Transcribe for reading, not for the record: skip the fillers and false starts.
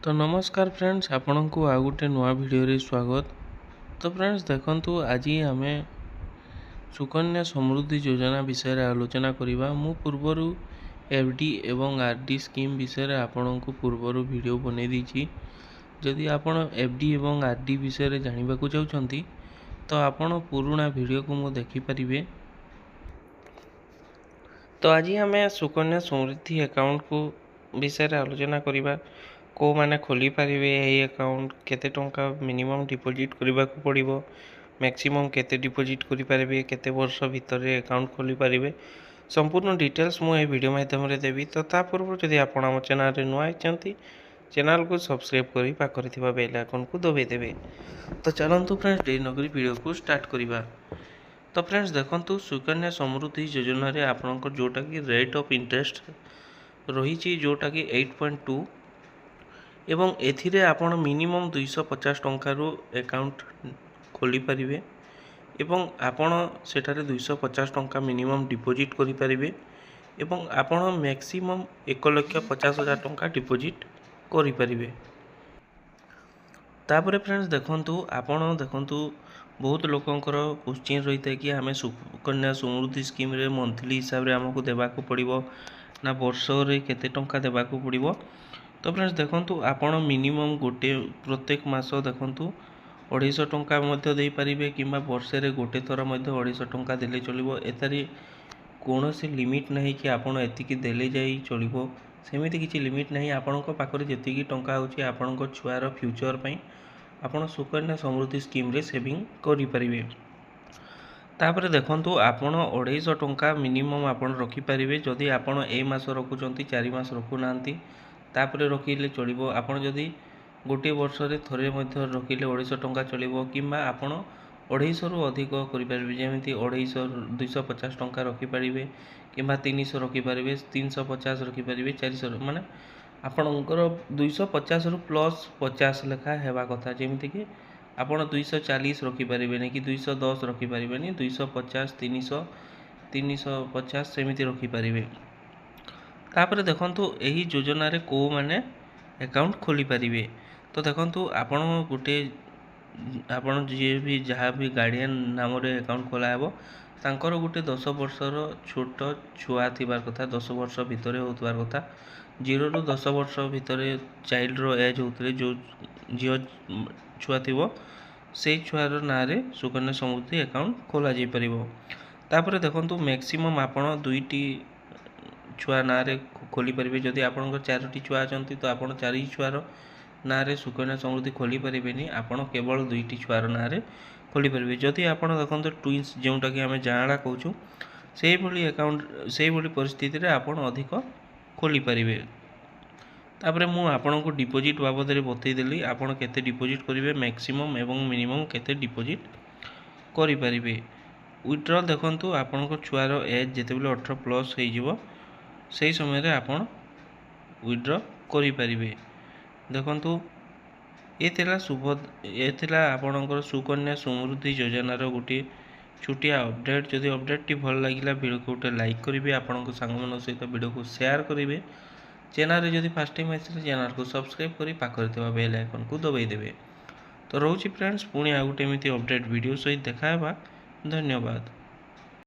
तो नमस्कार फ्रेंड्स आपण को आ गोटे नुआ भिडियो स्वागत। तो फ्रेंड्स देखंतु आज आम सुकन्या समृद्धि योजना विषय आलोचना करवा। मु पूर्वर एफडी एवं आरडी स्कीम विषय आपण को पूर्वर वीडियो बनै दीची। जदि आपण एफडी एवं आरडी विषय जानवा को चाहते तो आपण पुराना वीडियो को मु देखि परिबे। तो आज आम सुकन्या समृद्धि अकाउंट को विषय आलोचना करवा। को माने खोली पारिबे एही अकाउंट केते टंका मिनिमम डिपॉजिट करबा को पड़िबो, मैक्सिमम केते डिपॉजिट करि पारिबे, केते वर्ष भीतर अकाउंट खोली पारिबे, संपूर्ण डिटेल्स मु ए वीडियो माध्यम रे देबी। तो ता पूर्व जदि आपण हम चैनल रे नुआ आइचंती चैनल को सब्सक्राइब करी पाखरे थिबा बेल आइकन को दबाई देबे। तो चलंतु फ्रेंड्स डे नगरी वीडियो को स्टार्ट करबा। तो फ्रेंड्स देखंतु सुकन्या समृद्धि योजना रे आपनकर जोटा कि रेट ऑफ इंटरेस्ट रही जोटा कि 8.2 एवं एथिरे आपण मिनिमम 250 टंकार अकाउंट खोली पारिबे एवं आपण सेठारे 250 टंका मिनिमम डिपॉजिट करि पारिबे एवं आपण मैक्सिमम 1,50,000 टंका डिपॉजिट करि पारिबे। तापरे फ्रेंड्स देखंतु आपण देखंतु बहुत लोकंकर क्वेश्चन रही था कि आम सुकन्या समृद्धि स्कीम रे मंथली हिसाब रे हमको देबा को पड़िबो ना वर्ष रे केते टंका देबा को पड़िबो। तो फ्रेंड्स देखंतु आपण मिनिमम गोटे प्रत्येक मास देखंतु 250 टंका मध्य दे पारिबे किंबा वर्षे रे गोटे थर मध्य 250 टंका देले चलिबो। एतारी कोनोसी लिमिट नहीं कि आपण एतिकी देले जाई चलिबो, सेमिति किछि लिमिट नहीं। आपणको पाखरे जेतिकी टंका होची आपणको छुआर फ्यूचर पई आपण सुकन्या समृद्धि स्कीम रे सेविंग करि परिबे। तापरे देखंतु आपण 250 टंका मिनिमम आपण रखि परिबे। जदि आपण ए मास रखुचंती 4 मास रखु नांती तापरे रखिले चलिबो। आपण जदि गोटे वर्ष रे थरे मध्य रखिले 250 टंका चलिबो किंबा आपण 250 रु अधिक करि परिबे। जेमिति 250 250 टंका रखि परिबे किंबा 300 रखि परिबे, 350 रखि परिबे, 400 माने आपणकर 250 रु प्लस 50 लेखा हेबा कथा। जेमिति कि आपण 240 रखि परिबेनी कि 210 रखि परिबेनी, 250 300 350 सेमिति रखि परिबे। तापरे देखंतु एही योजना रे को माने अकाउंट खोली पारिबे। तो देखंतु आपण गुटे आपण जे भी जहाँ भी गार्डियन नाम रे अकाउंट खोला हेबो तांकर गुटे 10 वर्षर छोट छुआ थिबार कथा, 10 वर्ष भितरे होतबार कथा। 0 रु 10 वर्ष भितरे चाइल्ड रो एज होतले जो जियो छुआ थिबो से छुआर ना रे सुकन्या समृद्धि अकाउंट खोला जाई परिबो। तापरे देखंतु मैक्सिमम आपण दुईटी छुआ ना रे खोली पारिबे। जदि आपनकर 4टी छुआ अछंती तो आपण 4 छुआर ना रे सुकन्या समृद्धि खोली पारिबेनी, आपण केवल 2टी छुआर ना रे खोली पारिबे। जदि आपण देखंतु ट्विन्स जेउटा कि हमें जांडा कहूछु सेही भली अकाउंट सेही भली परिस्थिति रे आपण अधिक खोली पारिबे। तापरे मु आपण को डिपॉजिट बाबद रे बतई देली आपण केते डिपॉजिट करिवे, मैक्सिमम एवं मिनिमम केते डिपॉजिट करि पारिबे। विथड्रॉल देखंतु आपण को छुआर एज जेतेबेले 18 प्लस हे जिवो सेही समय रे आपण विथड्रॉ करि पारिबे। देखंतु ए थिला आपणकर सुकन्या समृद्धि योजना रो गोटे छोटिया अपडेट। जदि अपडेट टी भल लागिला वीडियो को गोटे लाइक करिवे, आपनक सांगमान सहित वीडियो को शेयर करिवे। चैनल रे जदि फर्स्ट टाइम आइले चैनल को सब्सक्राइब करी पाखरे थिबा बेल आइकन को दबाई देबे। तो रहउची फ्रेंड्स पुणी आ गोटे एमिति अपडेट वीडियो सहित देखा हेबा। धन्यवाद।